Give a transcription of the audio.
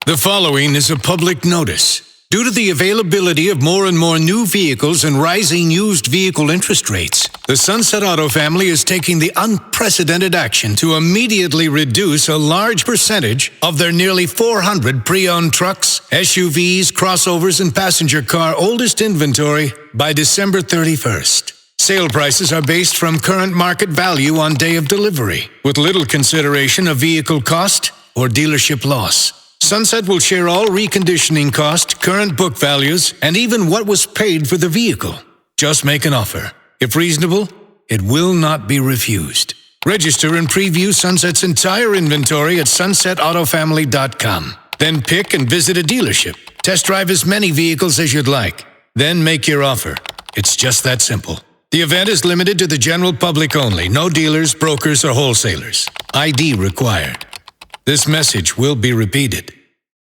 The following is a public notice. Due to the availability of more and more new vehicles and rising used vehicle interest rates, the Sunset Auto family is taking the unprecedented action to immediately reduce a large percentage of their nearly 400 pre-owned trucks, SUVs, crossovers, and passenger car oldest inventory by December 31st. Sale prices are based from current market value on day of delivery, with little consideration of vehicle cost or dealership loss. Sunset will share all reconditioning cost, current book values, and even what was paid for the vehicle. Just make an offer. If reasonable, it will not be refused. Register and preview Sunset's entire inventory at sunsetautofamily.com. Then pick and visit a dealership. Test drive as many vehicles as you'd like. Then make your offer. It's just that simple. The event is limited to the general public only. No dealers, brokers, or wholesalers. ID required. This message will be repeated.